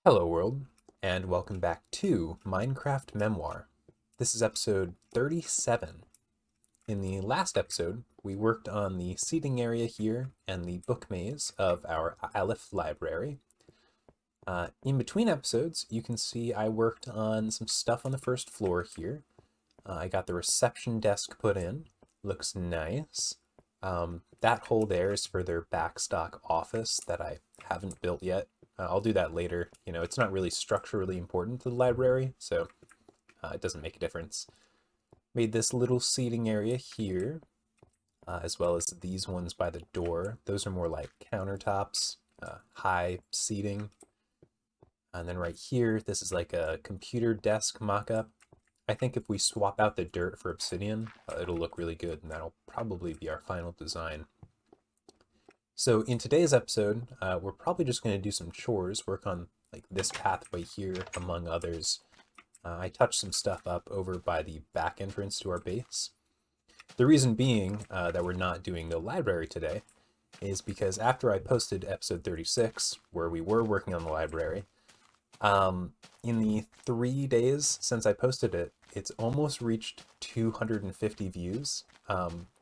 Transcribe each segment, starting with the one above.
Hello world, and welcome back to Minecraft Memoir. This is episode 37. In the last episode, we worked on the seating area here and the book maze of our Aleph library. In between episodes, you can see I worked on some stuff on the first floor here. I got the reception desk put in. Looks nice. That hole there is for their backstock office that I haven't built yet. I'll do that later. You know, it's not really structurally important to the library, so it doesn't make a difference. Made this little seating area here, as well as these ones by the door. Those are more like countertops, high seating. And then right here, this is like a computer desk mock-up. I think if we swap out the dirt for obsidian, it'll look really good, and that'll probably be our final design. So in today's episode, we're probably just going to do some chores, work on like this pathway here, among others. I touched some stuff up over by the back entrance to our base. The reason being that we're not doing the library today is because after I posted episode 36, where we were working on the library, in the 3 days since I posted it, it's almost reached 250 views,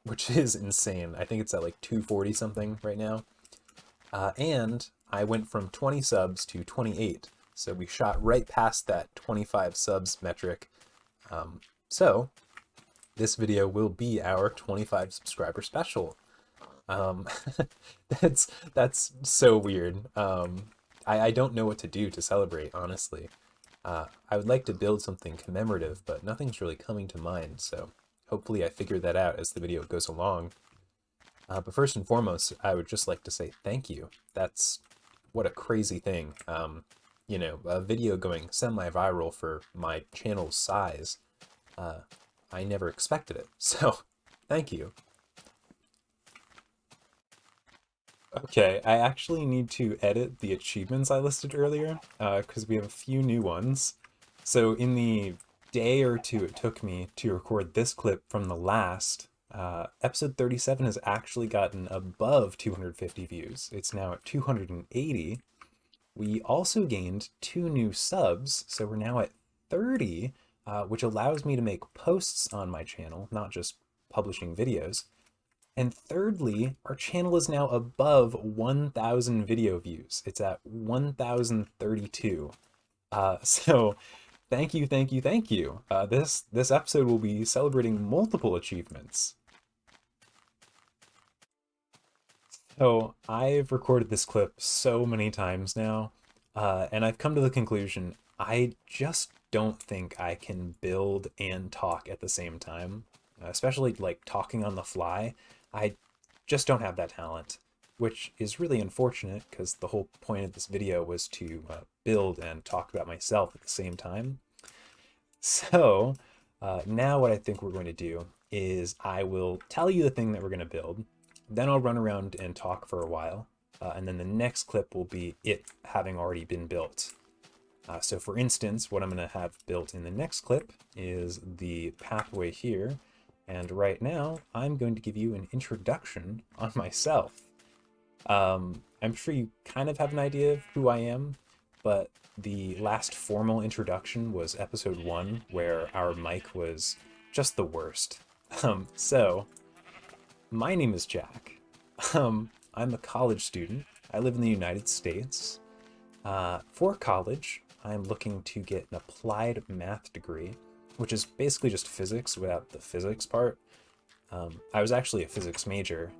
which is insane. I think it's at like 240 something right now. And I went from 20 subs to 28. So we shot right past that 25 subs metric. So this video will be our 25 subscriber special. Um, that's so weird. I don't know what to do to celebrate, honestly. I would like to build something commemorative, but nothing's really coming to mind, so hopefully I figure that out as the video goes along. But first and foremost, I would just like to say thank you. That's what a crazy thing. You know, a video going semi-viral for my channel's size. I never expected it, so thank you. Okay, I actually need to edit the achievements I listed earlier, because we have a few new ones. So in the day or two it took me to record this clip from the last, episode 37 has actually gotten above 250 views. It's now at 280. We also gained 2 new subs, so we're now at 30, which allows me to make posts on my channel, not just publishing videos. And thirdly, our channel is now above 1,000 video views. It's at 1,032. So thank you, thank you, thank you. This episode will be celebrating multiple achievements. So I've recorded this clip so many times now, and I've come to the conclusion I just don't think I can build and talk at the same time, especially like talking on the fly. I just don't have that talent, which is really unfortunate because the whole point of this video was to build and talk about myself at the same time. So now what I think we're going to do is I will tell you the thing that we're going to build, then I'll run around and talk for a while, and then the next clip will be it having already been built. So for instance, what I'm going to have built in the next clip is the pathway here. And right now, I'm going to give you an introduction on myself. I'm sure you kind of have an idea of who I am, but the last formal introduction was episode 1, where our mic was just the worst. So, my name is Jack. I'm a college student. I live in the United States. For college, I'm looking to get an applied math degree, which is basically just physics without the physics part. I was actually a physics major,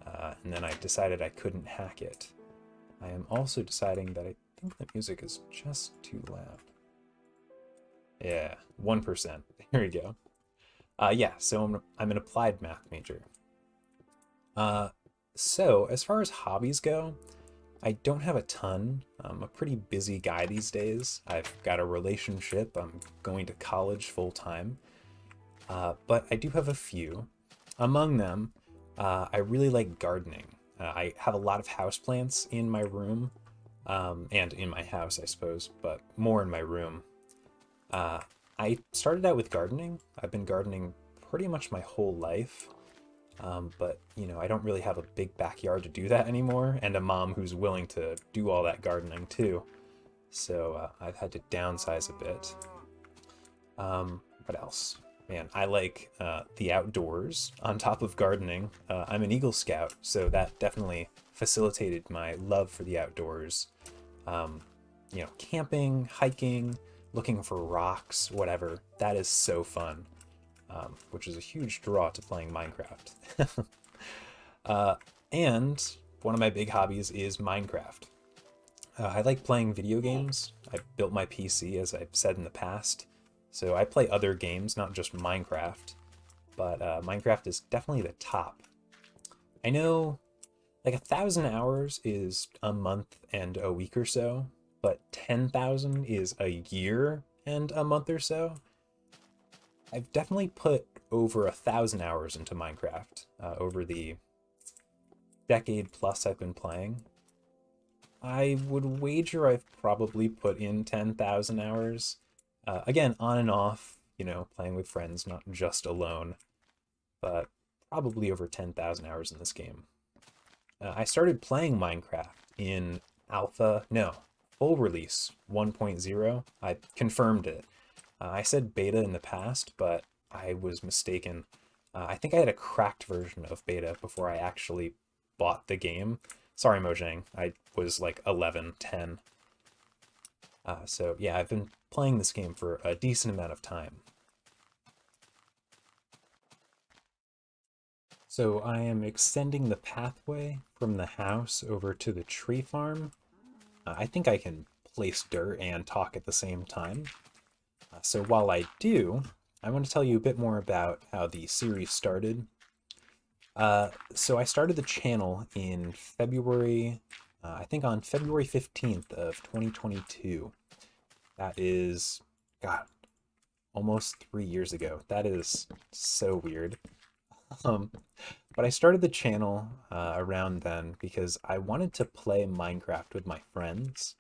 and then I decided I couldn't hack it. I am also deciding that I think the music is just too loud. Yeah, 1%. Here we go. Yeah, so I'm an applied math major. So as far as hobbies go, I don't have a ton. I'm a pretty busy guy these days. I've got a relationship. I'm going to college full time. But I do have a few. Among them, I really like gardening. I have a lot of houseplants in my room, and in my house, I suppose, but more in my room. I started out with gardening. I've been gardening pretty much my whole life. But, you know, I don't really have a big backyard to do that anymore, and a mom who's willing to do all that gardening too. so I've had to downsize a bit. What else? Man, I like the outdoors on top of gardening. I'm an Eagle Scout, so that definitely facilitated my love for the outdoors. Um, camping, hiking, looking for rocks, whatever. That is so fun, which is a huge draw to playing Minecraft. And one of my big hobbies is Minecraft. I like playing video games. I built my PC, as I've said in the past, so I play other games, not just Minecraft, but Minecraft is definitely the top. I know like 1,000 hours is a month and a week or so, but 10,000 is a year and a month or so. I've definitely put over 1,000 hours into Minecraft over the decade plus I've been playing. I would wager I've probably put in 10,000 hours. Again, on and off, playing with friends, not just alone, but probably over 10,000 hours in this game. I started playing Minecraft in full release 1.0. I confirmed it. I said beta in the past, but I was mistaken. I think I had a cracked version of beta before I actually bought the game. Sorry, Mojang. I was like 11, 10. So yeah, I've been playing this game for a decent amount of time. So I am extending the pathway from the house over to the tree farm. I think I can place dirt and talk at the same time. So while I do, I want to tell you a bit more about how the series started. So I started the channel in February, I think on February 15th of 2022. That is, God, almost 3 years ago. That is so weird. Um, but I started the channel around then because I wanted to play Minecraft with my friends.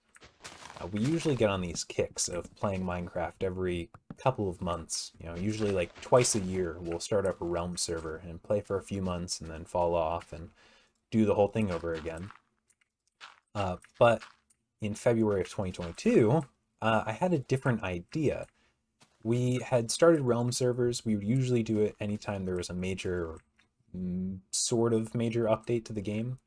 We usually get on these kicks of playing Minecraft every couple of months. Usually like twice a year, we'll start up a realm server and play for a few months and then fall off and do the whole thing over again. But in February of 2022, I had a different idea. We had started realm servers. We would usually do it anytime there was a major or sort of major update to the game.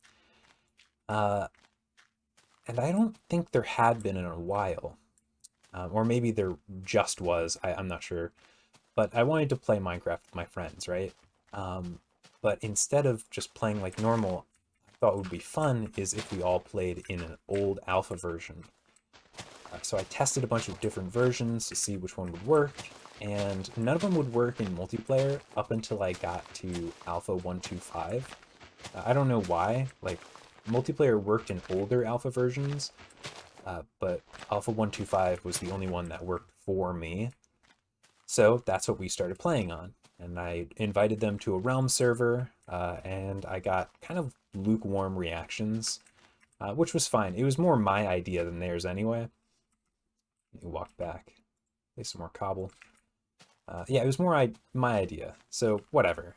And I don't think there had been in a while. Or maybe there just was. I'm not sure. But I wanted to play Minecraft with my friends, right? But instead of just playing like normal, I thought would be fun is if we all played in an old alpha version. So I tested a bunch of different versions to see which one would work, and none of them would work in multiplayer up until I got to Alpha 1.2.5. I don't know why. Like, multiplayer worked in older alpha versions, but Alpha 1.2.5 was the only one that worked for me. So that's what we started playing on. And I invited them to a realm server, and I got kind of lukewarm reactions, which was fine. It was more my idea than theirs anyway. Let me walk back, lay some more cobble. Yeah, it was more my idea, so whatever.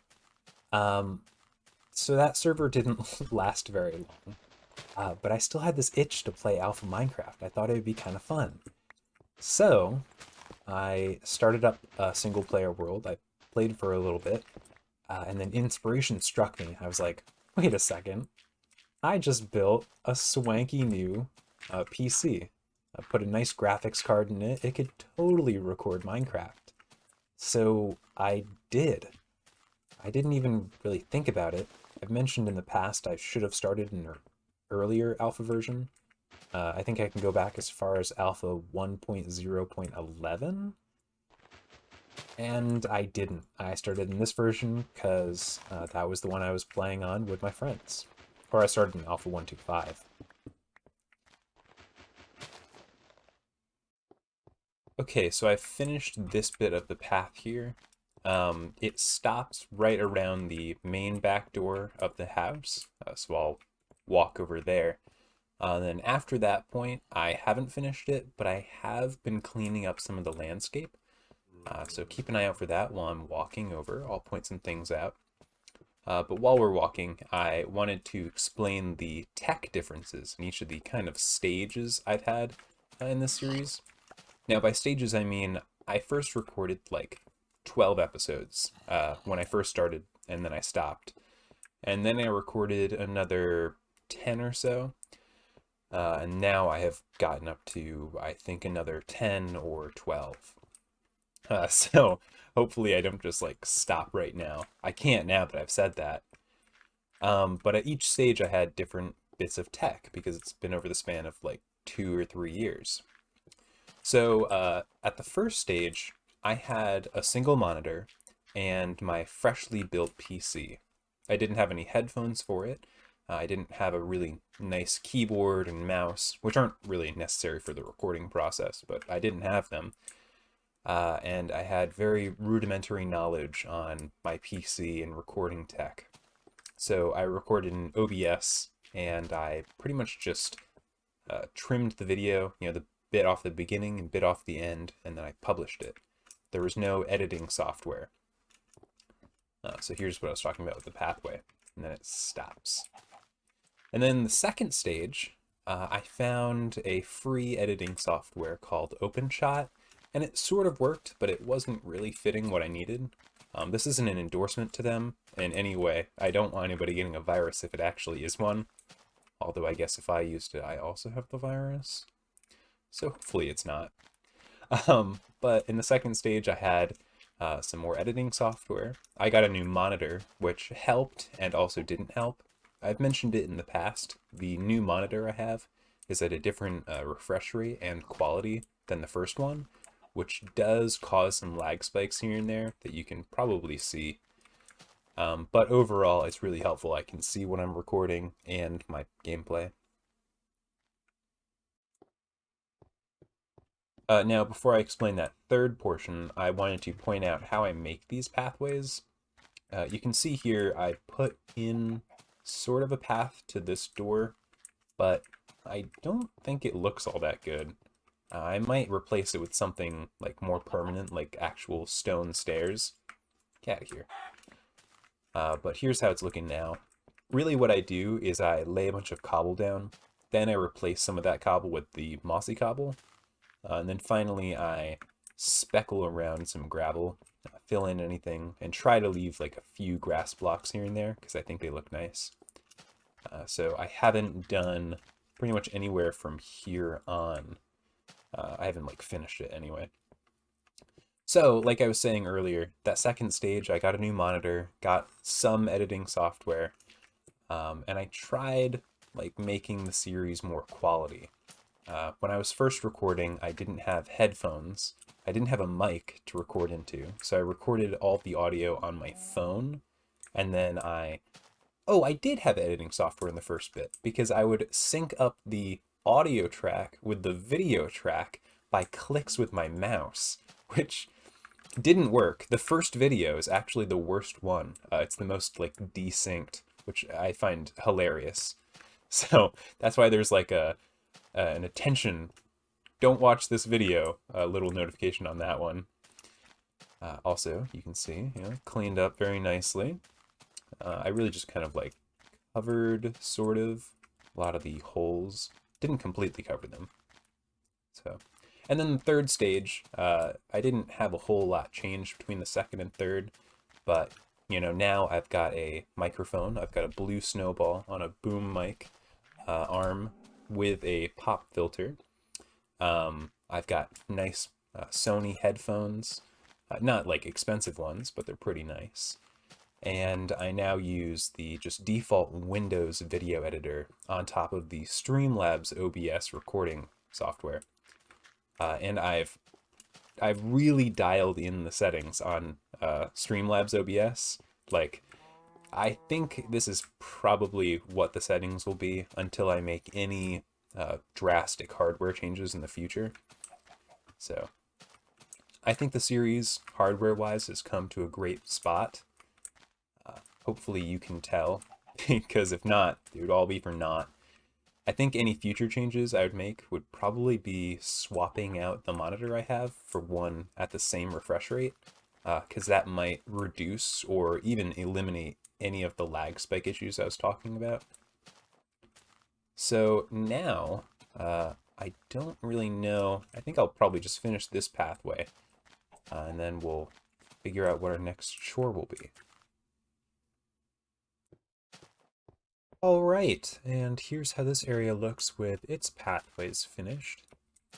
So that server didn't last very long, but I still had this itch to play Alpha Minecraft. I thought it would be kind of fun. So I started up a single player world. I played for a little bit, and then inspiration struck me. I was like, wait a second. I just built a swanky new PC. I put a nice graphics card in it. It could totally record Minecraft. So I did. I didn't even really think about it. I've mentioned in the past I should have started an earlier alpha version. I think I can go back as far as alpha 1.0.11. And I didn't. I started in this version because that was the one I was playing on with my friends. Or I started in alpha 1.2.5. Okay, so I finished this bit of the path here. It stops right around the main back door of the house, so I'll walk over there. Then after that point, I haven't finished it, but I have been cleaning up some of the landscape. So keep an eye out for that while I'm walking over. I'll point some things out. But while we're walking, I wanted to explain the tech differences in each of the kind of stages I've had in this series. Now, by stages, I mean I first recorded like 12 episodes when I first started, and then I stopped. And then I recorded another 10 or so. And now I have gotten up to, I think, another 10 or 12. So hopefully I don't just like stop right now. I can't now that I've said that. But at each stage I had different bits of tech because it's been over the span of like 2 or 3 years. So at the first stage, I had a single monitor and my freshly built PC. I didn't have any headphones for it. I didn't have a really nice keyboard and mouse, which aren't really necessary for the recording process, but I didn't have them. And I had very rudimentary knowledge on my PC and recording tech. So I recorded in OBS, and I pretty much just trimmed the video, the bit off the beginning and bit off the end, and then I published it. There was no editing software. So here's what I was talking about with the pathway, and then it stops. And then the second stage, I found a free editing software called OpenShot, and it sort of worked, but it wasn't really fitting what I needed. This isn't an endorsement to them in any way. I don't want anybody getting a virus if it actually is one. Although I guess if I used it, I also have the virus. So hopefully it's not. But in the second stage, I had some more editing software. I got a new monitor, which helped and also didn't help. I've mentioned it in the past. The new monitor I have is at a different refresh rate and quality than the first one, which does cause some lag spikes here and there that you can probably see. But overall, it's really helpful. I can see what I'm recording and my gameplay. Now, before I explain that third portion, I wanted to point out how I make these pathways. You can see here I put in sort of a path to this door, but I don't think it looks all that good. I might replace it with something like more permanent, like actual stone stairs. Get out of here. But here's how it's looking now. Really what I do is I lay a bunch of cobble down, then I replace some of that cobble with the mossy cobble, and then finally I speckle around some gravel, fill in anything, and try to leave like a few grass blocks here and there because I think they look nice. So I haven't done pretty much anywhere from here on. I haven't like finished it anyway. So, like I was saying earlier, that second stage, I got a new monitor, got some editing software, and I tried like making the series more quality. When I was first recording, I didn't have headphones. I didn't have a mic to record into, so I recorded all the audio on my phone, and then I did have editing software in the first bit, because I would sync up the audio track with the video track by clicks with my mouse, which didn't work. The first video is actually the worst one. It's the most like desynced, which I find hilarious. So that's why there's like an attention, don't watch this video, little notification on that one. Also, you can see, cleaned up very nicely. I really just kind of like covered sort of a lot of the holes. Didn't completely cover them. So, and then the third stage, I didn't have a whole lot changed between the second and third, but now I've got a microphone. I've got a blue snowball on a boom mic arm with a pop filter. I've got nice Sony headphones, not like expensive ones, but they're pretty nice. And I now use the just default Windows video editor on top of the Streamlabs OBS recording software. And I've really dialed in the settings on Streamlabs OBS. Like, I think this is probably what the settings will be until I make any drastic hardware changes in the future. So, I think the series, hardware-wise, has come to a great spot. Hopefully you can tell, because if not, it would all be for naught. I think any future changes I would make would probably be swapping out the monitor I have for one at the same refresh rate, because that might reduce or even eliminate any of the lag spike issues I was talking about. So now, I don't really know. I think I'll probably just finish this pathway, and then we'll figure out what our next chore will be. All right, and here's how this area looks with its pathways finished.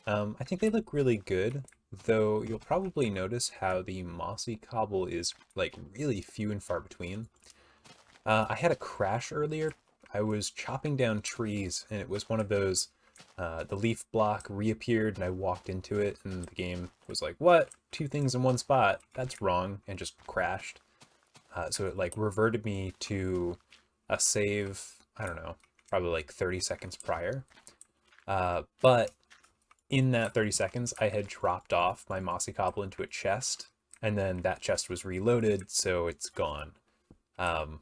I think they look really good, though you'll probably notice how the mossy cobble is like really few and far between. I had a crash earlier. I was chopping down trees, and it was one of those, the leaf block reappeared, and I walked into it, and the game was like, what? Two things in one spot? That's wrong, and just crashed. So it like reverted me to a save, I don't know, probably like 30 seconds prior. But in that 30 seconds, I had dropped off my mossy cobble into a chest, and then that chest was reloaded, so it's gone. Um,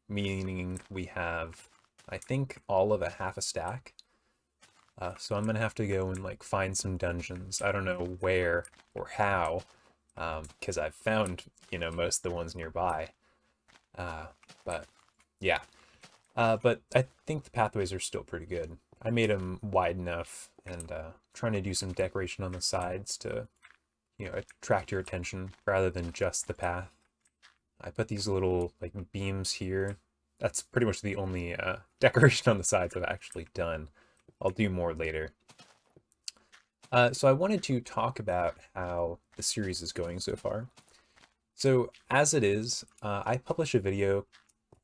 Meaning we have, I think, all of a half a stack. So I'm gonna have to go and like find some dungeons. I don't know where or how, because I've found, most of the ones nearby. But yeah. But I think the pathways are still pretty good. I made them wide enough, and trying to do some decoration on the sides to, attract your attention rather than just the path. I put these little like beams here. That's pretty much the only decoration on the sides I've actually done. I'll do more later. So I wanted to talk about how the series is going so far. So as it is, I publish a video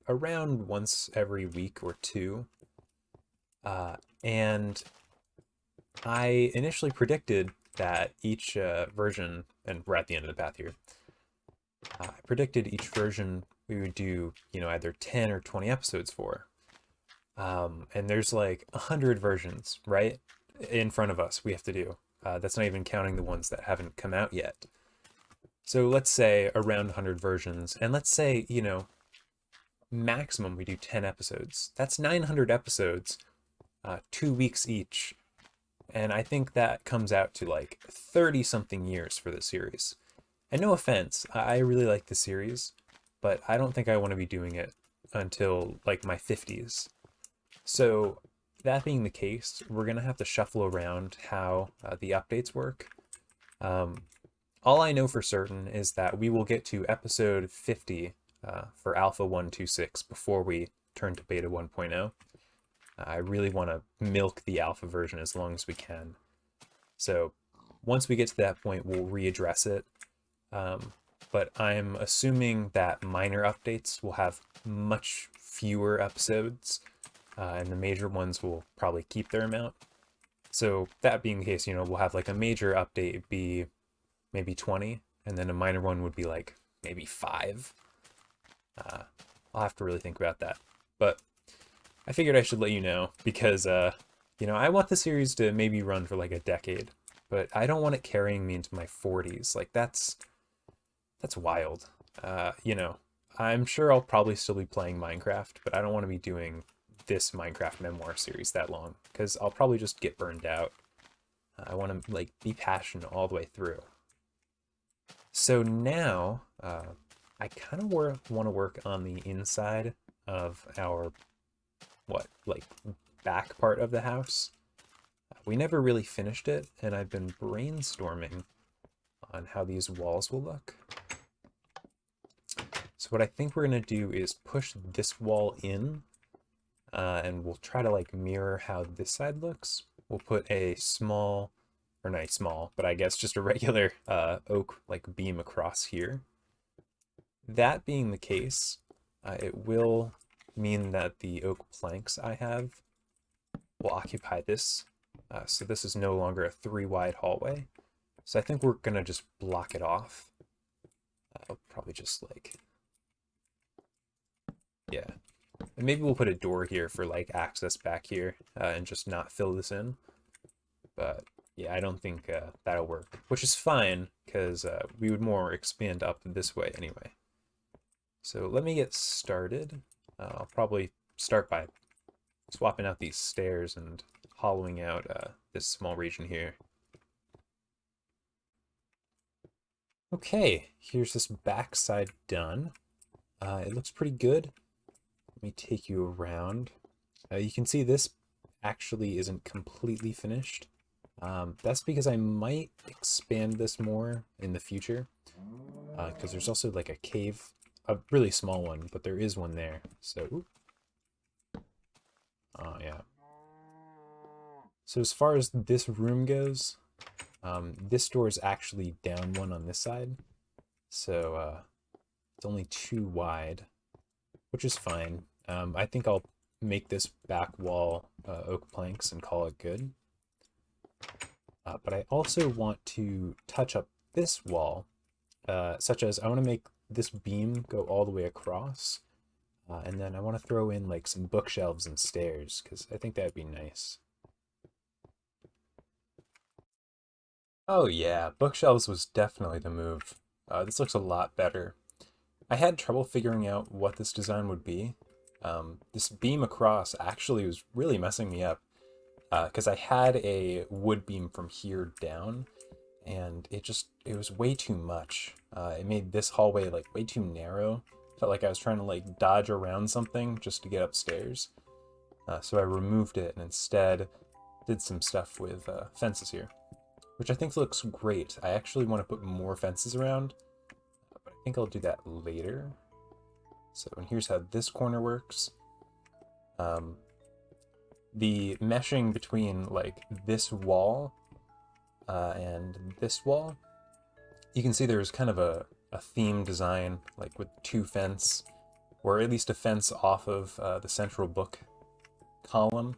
around once every week or two. And I initially predicted that each version, and we're at the end of the path here, I predicted each version we would do, either 10 or 20 episodes for. And there's like 100 versions, right? In front of us we have to do. That's not even counting the ones that haven't come out yet. So let's say around 100 versions, and let's say, maximum we do 10 episodes. That's 900 episodes, 2 weeks each. And I think that comes out to like 30 something years for the series. And no offense, I really like the series, but I don't think I want to be doing it until like my 50s. So that being the case, we're going to have to shuffle around how the updates work. All I know for certain is that we will get to episode 50 for Alpha 126 before we turn to Beta 1.0. I really want to milk the alpha version as long as we can. So once we get to that point, we'll readdress it. But I'm assuming that minor updates will have much fewer episodes, and the major ones will probably keep their amount. So that being the case, we'll have like a major update be maybe 20, and then a minor one would be like maybe 5. I'll have to really think about that. But I figured I should let you know because, I want the series to maybe run for like a decade, but I don't want it carrying me into my 40s. Like that's wild. I'm sure I'll probably still be playing Minecraft, but I don't want to be doing this Minecraft Memoir series that long because I'll probably just get burned out. I want to like be passionate all the way through. So now, I kind of want to work on the inside of our back part of the house. We never really finished it, and I've been brainstorming on how these walls will look. So what I think we're going to do is push this wall in, and we'll try to like mirror how this side looks. We'll put a small, or not small, but I guess just a regular oak like beam across here. That being the case, it will mean that the oak planks I have will occupy this. So this is no longer a 3-wide hallway. So I think we're gonna just block it off. I'll probably just like, yeah. And maybe we'll put a door here for like access back here and just not fill this in. But yeah, I don't think that'll work, which is fine because we would more expand up this way anyway. So let me get started. I'll probably start by swapping out these stairs and hollowing out this small region here. Okay, here's this back side done. It looks pretty good. Let me take you around. You can see this actually isn't completely finished. That's because I might expand this more in the future, because there's also like a cave, a really small one, but there is one there. So, yeah. So as far as this room goes, this door is actually down one on this side, so it's only 2 wide, which is fine. I think I'll make this back wall oak planks and call it good. But I also want to touch up this wall, such as I want to make this beam go all the way across, and then I want to throw in like some bookshelves and stairs, because I think that'd be nice. Oh yeah, bookshelves was definitely the move. This looks a lot better. I had trouble figuring out what this design would be. This beam across actually was really messing me up, because I had a wood beam from here down, and it was way too much. It made this hallway like way too narrow. Felt like I was trying to like dodge around something just to get upstairs. So I removed it and instead did some stuff with fences here, which I think looks great. I actually want to put more fences around, but I think I'll do that later. So, and here's how this corner works. The meshing between like this wall and this wall, you can see there's kind of a theme design, like with 2 fence, or at least a fence off of the central book column.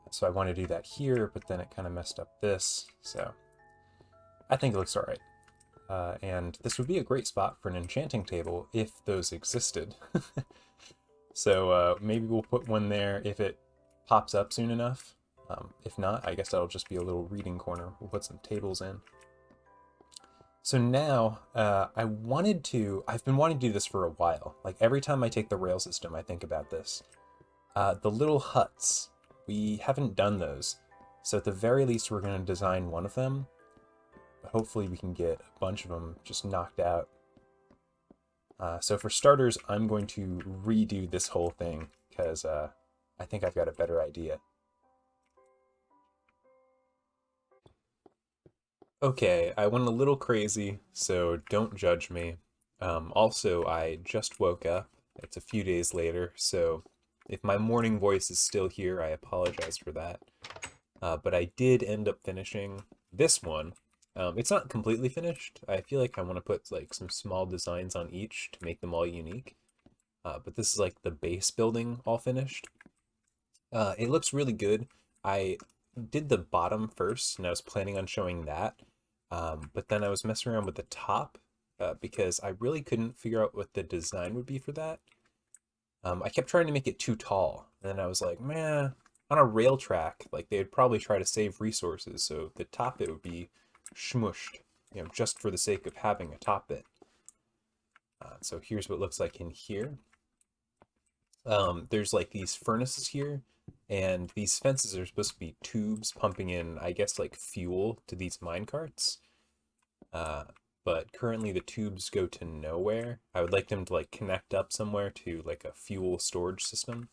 So I want to do that here, but then it kind of messed up this. So I think it looks all right. And this would be a great spot for an enchanting table if those existed. So maybe we'll put one there if it pops up soon enough. If not, I guess that'll just be a little reading corner. We'll put some tables in. So now, I've been wanting to do this for a while. Like every time I take the rail system, I think about this. The little huts, we haven't done those. So at the very least, we're going to design one of them. But hopefully we can get a bunch of them just knocked out. So for starters, I'm going to redo this whole thing because I think I've got a better idea. Okay, I went a little crazy, so don't judge me. Also, I just woke up. It's a few days later, so if my morning voice is still here, I apologize for that. But I did end up finishing this one. It's not completely finished. I feel like I want to put like some small designs on each to make them all unique. But this is like the base building all finished. It looks really good. I did the bottom first, and I was planning on showing that. But then I was messing around with the top because I really couldn't figure out what the design would be for that. I kept trying to make it too tall, and then I was like, man, on a rail track, like they would probably try to save resources, so the top bit would be smushed, just for the sake of having a top bit. So here's what it looks like in here. There's like these furnaces here, and these fences are supposed to be tubes pumping in, I guess, like fuel to these mine carts. But currently the tubes go to nowhere. I would like them to like connect up somewhere to like a fuel storage system.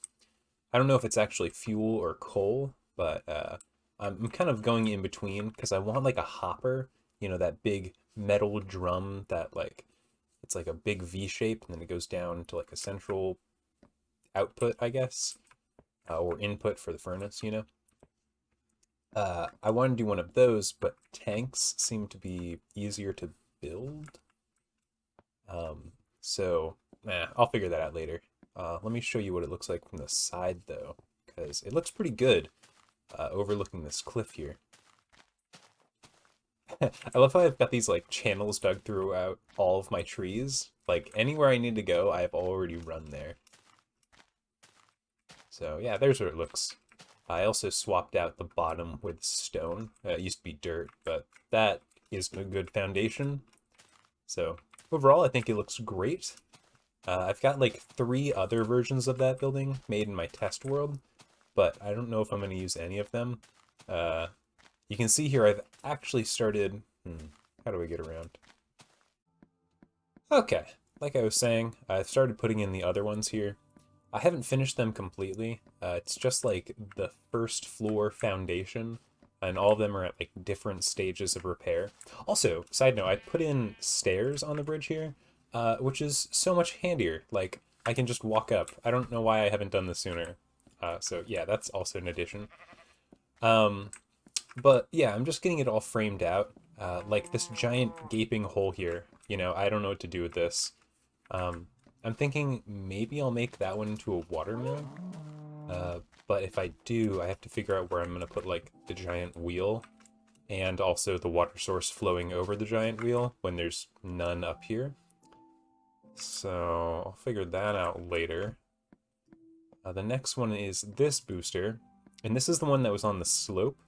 I don't know if it's actually fuel or coal, but I'm kind of going in between because I want like a hopper, that big metal drum that like it's like a big V shape and then it goes down to like a central output, I guess, or input for the furnace. I want to do one of those, but tanks seem to be easier to build. So, I'll figure that out later. Let me show you what it looks like from the side, though, because it looks pretty good, overlooking this cliff here. I love how I've got these, like, channels dug throughout all of my trees. Like, anywhere I need to go, I've already run there. So, yeah, there's what it looks. I also swapped out the bottom with stone. It used to be dirt, but that is a good foundation. So overall, I think it looks great. I've got like 3 other versions of that building made in my test world, but I don't know if I'm going to use any of them. You can see here I've actually started... how do I get around? Okay, like I was saying, I've started putting in the other ones here. I haven't finished them completely. It's just like the first floor foundation and all of them are at like different stages of repair. Also, side note, I put in stairs on the bridge here, which is so much handier. Like, I can just walk up. I don't know why I haven't done this sooner. So yeah, that's also an addition. Um, but yeah, I'm just getting it all framed out. Like this giant gaping hole here, I don't know what to do with this. Um, I'm thinking maybe I'll make that one into a watermill. But if I do, I have to figure out where I'm going to put like the giant wheel and also the water source flowing over the giant wheel when there's none up here. So I'll figure that out later. The next one is this booster, and this is the one that was on the slope.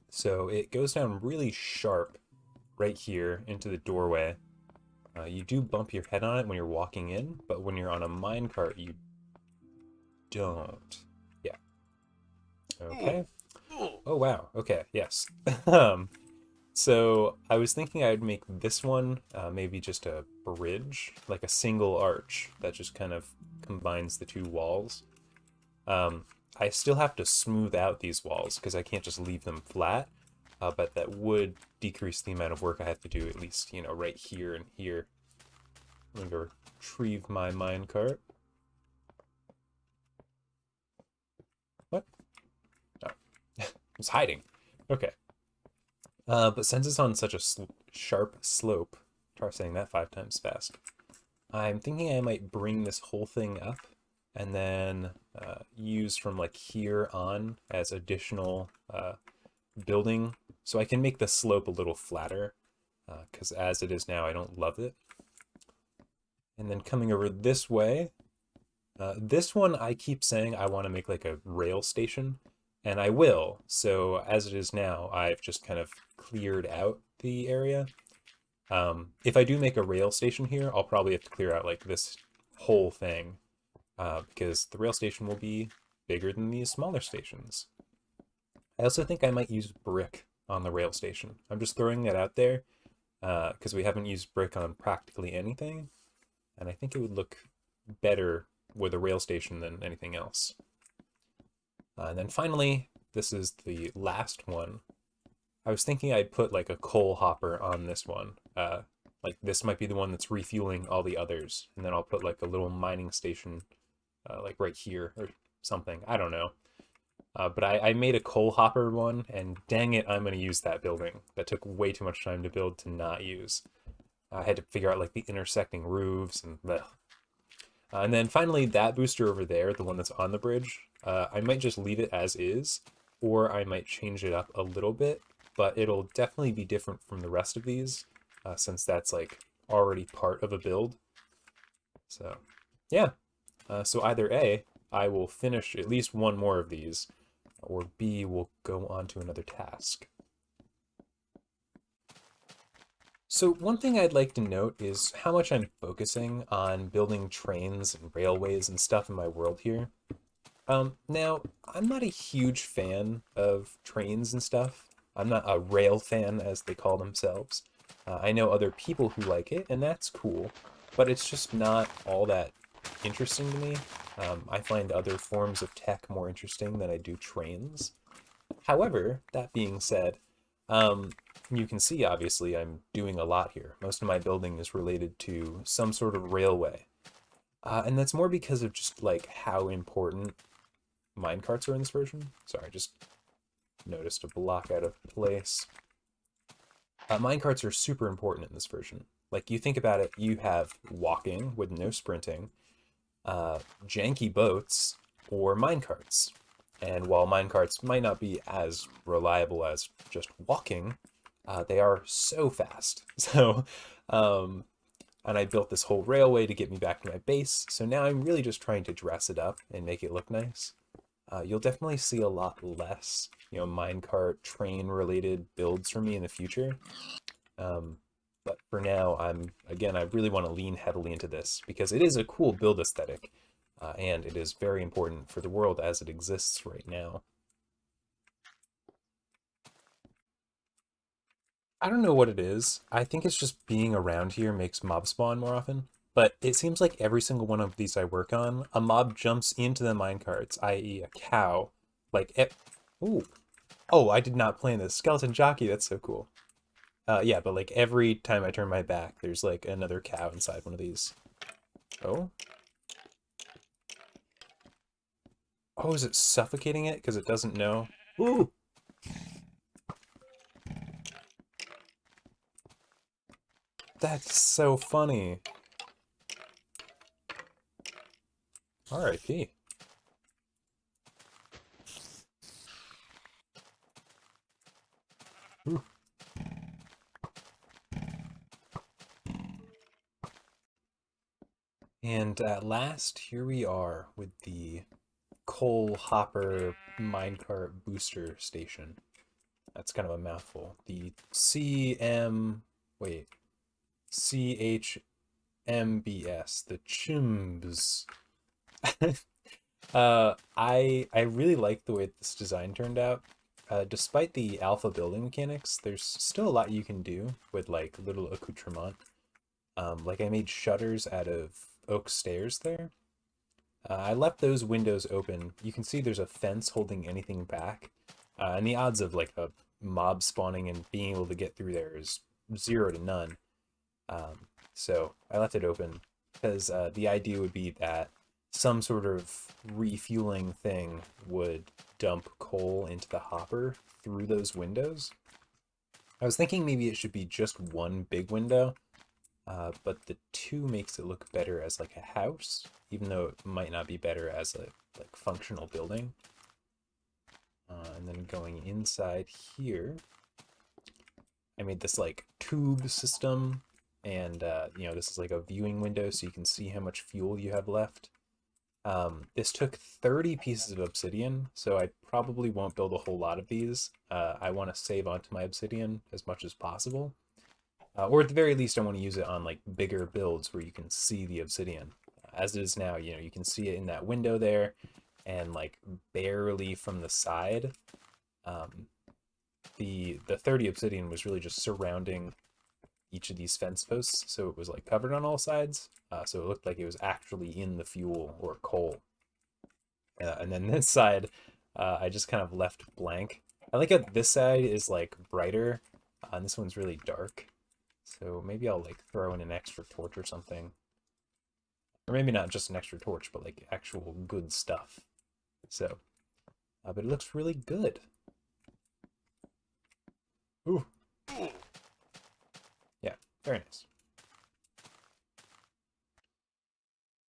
So it goes down really sharp right here into the doorway. You do bump your head on it when you're walking in, but when you're on a minecart, you don't. Yeah. Okay. Oh, wow. Okay, yes. So I was thinking I'd make this one maybe just a bridge, like a single arch that just kind of combines the two walls. I still have to smooth out these walls because I can't just leave them flat, but that would decrease the amount of work I have to do, at least, right here and here. I'm going to retrieve my minecart. What? Oh, it's hiding. Okay. But since it's on such a sharp slope, try saying that 5 times fast, I'm thinking I might bring this whole thing up and then use from like here on as additional building so I can make the slope a little flatter because as it is now, I don't love it. And then coming over this way, this one I keep saying I want to make like a rail station, and I will. So as it is now, I've just kind of cleared out the area. If I do make a rail station here, I'll probably have to clear out like this whole thing because the rail station will be bigger than these smaller stations. I also think I might use brick on the rail station. I'm just throwing that out there because we haven't used brick on practically anything, and I think it would look better with a rail station than anything else. And then finally, this is the last one. I was thinking I'd put like a coal hopper on this one. Like this might be the one that's refueling all the others. And then I'll put like a little mining station like right here or something. I don't know. But I made a coal hopper one, and dang it, I'm going to use that building. That took way too much time to build to not use. I had to figure out like the intersecting roofs and bleh. And then finally, that booster over there, the one that's on the bridge, I might just leave it as is, or I might change it up a little bit, but it'll definitely be different from the rest of these, since that's like already part of a build. So, yeah. So either A, I will finish at least one more of these, or B, we'll go on to another task. So one thing I'd like to note is how much I'm focusing on building trains and railways and stuff in my world here. Now, I'm not a huge fan of trains and stuff. I'm not a rail fan, as they call themselves. I know other people who like it, and that's cool, but it's just not all that interesting to me. I find other forms of tech more interesting than I do trains. However, that being said, you can see, obviously, I'm doing a lot here. Most of my building is related to some sort of railway. And that's more because of just, like, how important minecarts are in this version. Sorry, I just noticed a block out of place. Minecarts are super important in this version. Like, you think about it, you have walking with no sprinting, janky boats, or minecarts. And while minecarts might not be as reliable as just walking, they are so fast. So, and I built this whole railway to get me back to my base. So now I'm really just trying to dress it up and make it look nice. You'll definitely see a lot less, minecart, train-related builds from me in the future. But for now, I really want to lean heavily into this because it is a cool build aesthetic, and it is very important for the world as it exists right now. I don't know what it is. I think it's just being around here makes mob spawn more often. But it seems like every single one of these I work on, a mob jumps into the minecarts, i.e. a cow. Like, ooh, Oh, I did not plan this. Skeleton jockey, that's so cool. Yeah, but like every time I turn my back, there's like another cow inside one of these. Oh? Oh, is it suffocating it because it doesn't know? Ooh! That's so funny. R.I.P. Ooh. And at last, here we are with the coal hopper minecart booster station. That's kind of a mouthful. The wait, CHMBS, the Chimbs. I really like the way this design turned out. Despite the alpha building mechanics, there's still a lot you can do with like little accoutrement. Like I made shutters out of oak stairs there. I left those windows open. You can see there's a fence holding anything back. And the odds of like a mob spawning and being able to get through there is 0 to none. So I left it open because the idea would be that some sort of refueling thing would dump coal into the hopper through those windows. I was thinking maybe it should be just one big window, but the two makes it look better as like a house, even though it might not be better as a like functional building. And then going inside here, I made this like tube system, and this is like a viewing window so you can see how much fuel you have left. This took 30 pieces of obsidian, so I probably won't build a whole lot of these. I want to save onto my obsidian as much as possible. Or at the very least, I want to use it on like bigger builds where you can see the obsidian. As it is now, you can see it in that window there, and like barely from the side. The 30 obsidian was really just surrounding each of these fence posts, so it was like covered on all sides. So it looked like it was actually in the fuel or coal. And then this side, I just kind of left blank. I like how this side is like brighter, and this one's really dark. So maybe I'll like throw in an extra torch or something. Or maybe not just an extra torch, but like actual good stuff. So, but it looks really good. Ooh. Yeah, very nice.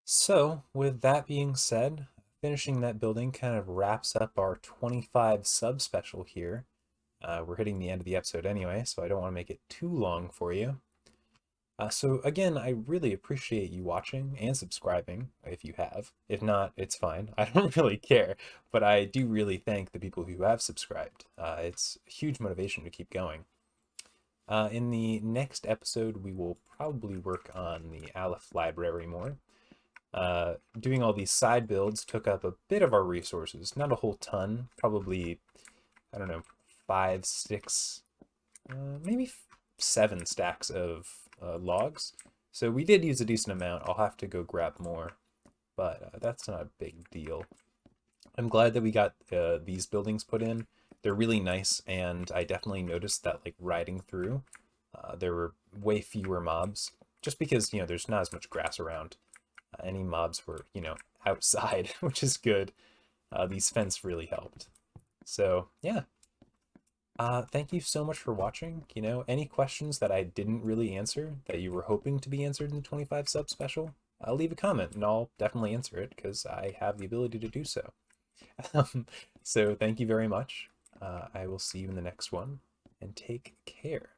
So, with that being said, finishing that building kind of wraps up our 25 sub special here. We're hitting the end of the episode anyway, so I don't want to make it too long for you. So again, I really appreciate you watching and subscribing if you have. If not, it's fine. I don't really care, but I do really thank the people who have subscribed. It's a huge motivation to keep going. In the next episode, we will probably work on the Aleph library more. Doing all these side builds took up a bit of our resources, not a whole ton, probably, I don't know, 5, 6, maybe 7 stacks of logs. So we did use a decent amount. I'll have to go grab more, but that's not a big deal. I'm glad that we got these buildings put in. They're really nice, and I definitely noticed that like riding through, there were way fewer mobs, just because, there's not as much grass around. Any mobs were, outside, which is good. These fence really helped. So yeah, thank you so much for watching. Any questions that I didn't really answer that you were hoping to be answered in the 25 sub special, leave a comment and I'll definitely answer it because I have the ability to do so. So thank you very much. I will see you in the next one and take care.